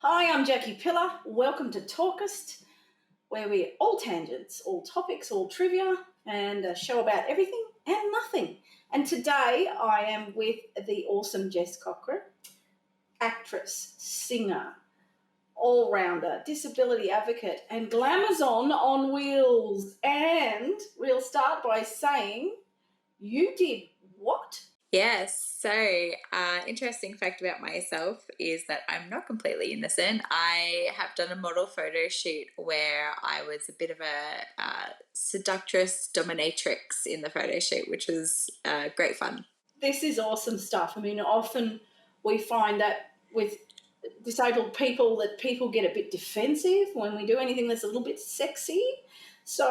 Hi, I'm Jacci Pillar. Welcome to Talk-ist, where we're all tangents, all topics, all trivia, and a show about everything and nothing. And today I am with the awesome Jess Cochran, actress, singer, all-rounder, disability advocate, and glamazon on wheels. And we'll start by saying, you did what? Yes, so interesting fact about myself is that I'm not completely innocent. I have done a model photo shoot where I was a bit of a seductress dominatrix in the photo shoot, which was great fun. This is awesome stuff. I mean, often we find that with disabled people that people get a bit defensive when we do anything that's a little bit sexy. So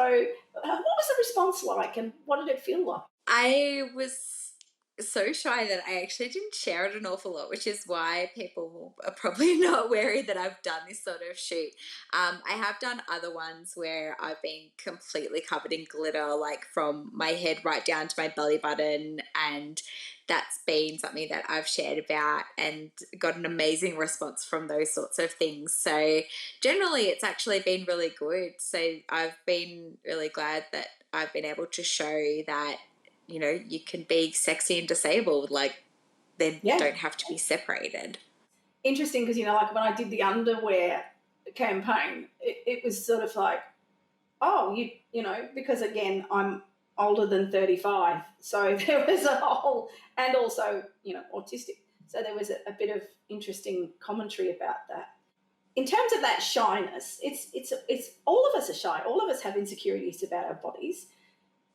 what was the response like and what did it feel like? I was so shy that I actually didn't share it an awful lot, which is why people are probably not wary that I've done this sort of shoot. I have done other ones where I've been completely covered in glitter, like from my head right down to my belly button, and that's been something that I've shared about and got an amazing response from those sorts of things. So generally it's actually been really good. So I've been really glad that I've been able to show that you can be sexy and disabled, like they don't have to be separated. Interesting, because, like when I did the underwear campaign, it was sort of like, oh, because again, I'm older than 35. So there was a whole, and also, autistic. So there was a bit of interesting commentary about that. In terms of that shyness, it's all of us are shy. All of us have insecurities about our bodies.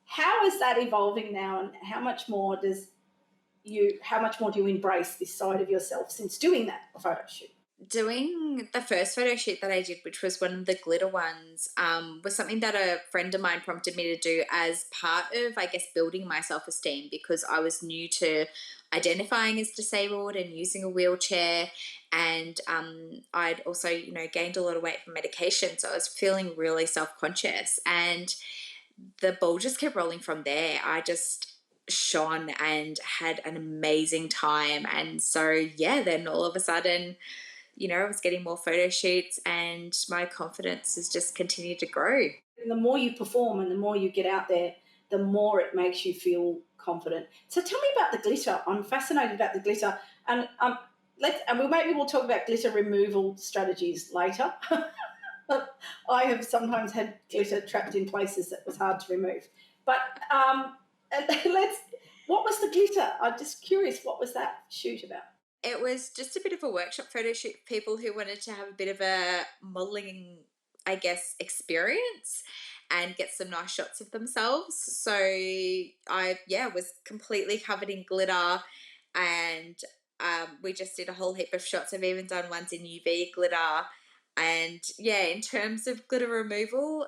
How is that evolving now, and how much more do you embrace this side of yourself since doing that photo shoot? Doing the first photo shoot that I did, which was one of the glitter ones, was something that a friend of mine prompted me to do as part of, I guess, building my self-esteem, because I was new to identifying as disabled and using a wheelchair, and I'd also, gained a lot of weight from medication, so I was feeling really self-conscious, and the ball just kept rolling from there. I just shone and had an amazing time. And so, then all of a sudden, I was getting more photo shoots and my confidence has just continued to grow. And the more you perform and the more you get out there, the more it makes you feel confident. So tell me about the glitter. I'm fascinated about the glitter. And maybe we'll talk about glitter removal strategies later. I have sometimes had glitter trapped in places that was hard to remove. But what was the glitter? I'm just curious, what was that shoot about? It was just a bit of a workshop photo shoot for people who wanted to have a bit of a modelling, I guess, experience and get some nice shots of themselves. So I was completely covered in glitter, and we just did a whole heap of shots. I've even done ones in UV glitter. And in terms of glitter removal,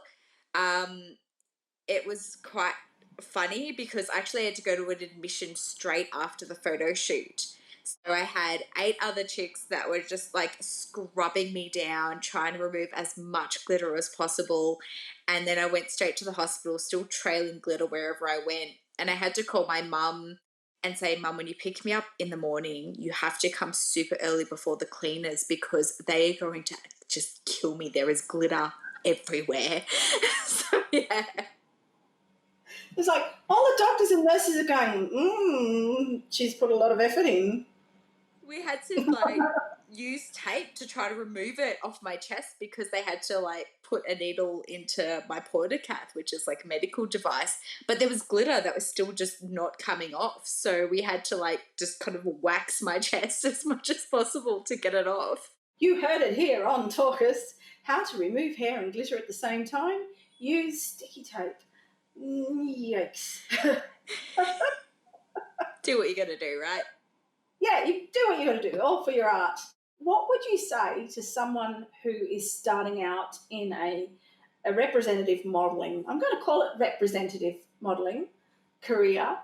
it was quite funny because I actually had to go to an admission straight after the photo shoot. So I had 8 other chicks that were just like scrubbing me down, trying to remove as much glitter as possible. And then I went straight to the hospital, still trailing glitter wherever I went. And I had to call my mum and say, Mum, when you pick me up in the morning, you have to come super early before the cleaners because they are going to just kill me. There is glitter everywhere. So, yeah. It's like all the doctors and nurses are going, she's put a lot of effort in. We had to use tape to try to remove it off my chest because they had to put a needle into my portacath, which is like a medical device. But there was glitter that was still just not coming off. So we had to just kind of wax my chest as much as possible to get it off. You heard it here on Talk-ist. How to remove hair and glitter at the same time? Use sticky tape. Yikes. Do what you got to do, right? Yeah, you do what you got to do, all for your art. What would you say to someone who is starting out in a representative modelling, I'm going to call it representative modelling career,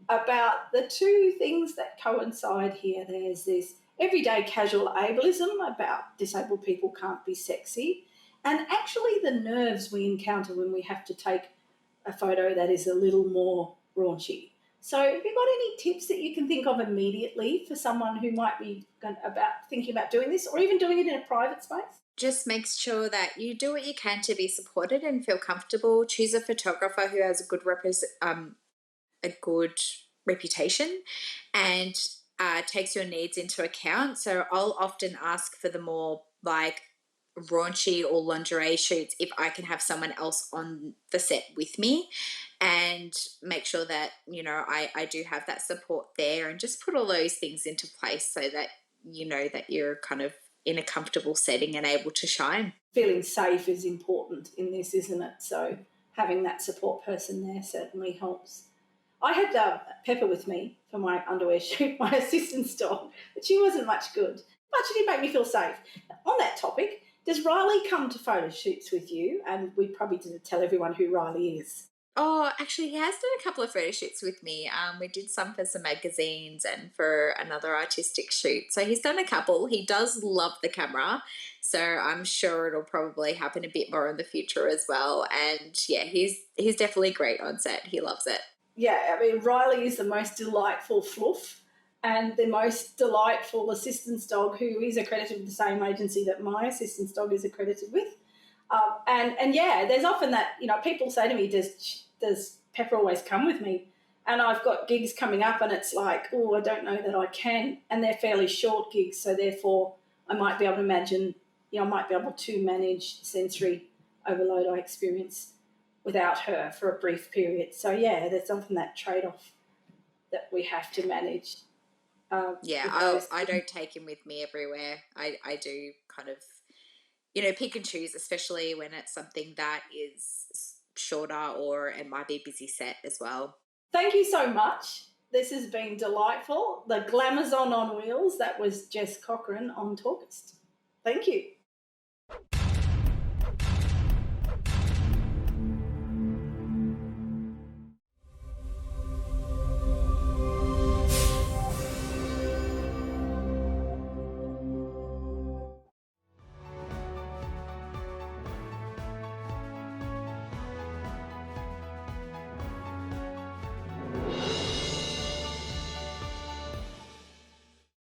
about the two things that coincide here? There's this everyday casual ableism about disabled people can't be sexy, and actually the nerves we encounter when we have to take a photo that is a little more raunchy. So have you got any tips that you can think of immediately for someone who might be thinking about doing this, or even doing it in a private space? Just make sure that you do what you can to be supported and feel comfortable. Choose a photographer who has a good reputation and takes your needs into account. So I'll often ask for the more like raunchy or lingerie shoots if I can have someone else on the set with me, and make sure that, I do have that support there, and just put all those things into place so that you know that you're kind of in a comfortable setting and able to shine. Feeling safe is important in this, isn't it? So having that support person there certainly helps. I had Pepper with me for my underwear shoot, my assistant's dog, but she wasn't much good. But she did make me feel safe. On that topic, does Riley come to photo shoots with you? And we probably didn't tell everyone who Riley is. Oh, actually, he has done a couple of photo shoots with me. We did some for some magazines and for another artistic shoot. So he's done a couple. He does love the camera, so I'm sure it'll probably happen a bit more in the future as well. And yeah, he's definitely great on set. He loves it. Yeah, I mean, Riley is the most delightful fluff and the most delightful assistant's dog, who is accredited with the same agency that my assistant's dog is accredited with. And yeah, there's often that, people say to me, does Pepper always come with me? And I've got gigs coming up and it's like, oh, I don't know that I can. And they're fairly short gigs, so therefore I might be able to imagine, I might be able to manage sensory overload I experience without her for a brief period. So yeah, there's often that trade-off that we have to manage. I don't take him with me everywhere. I do kind of, pick and choose, especially when it's something that is shorter or it might be a busy set as well. Thank you so much. This has been delightful. The Glamazon on Wheels, that was Jess Cochran on Talk-ist. Thank you.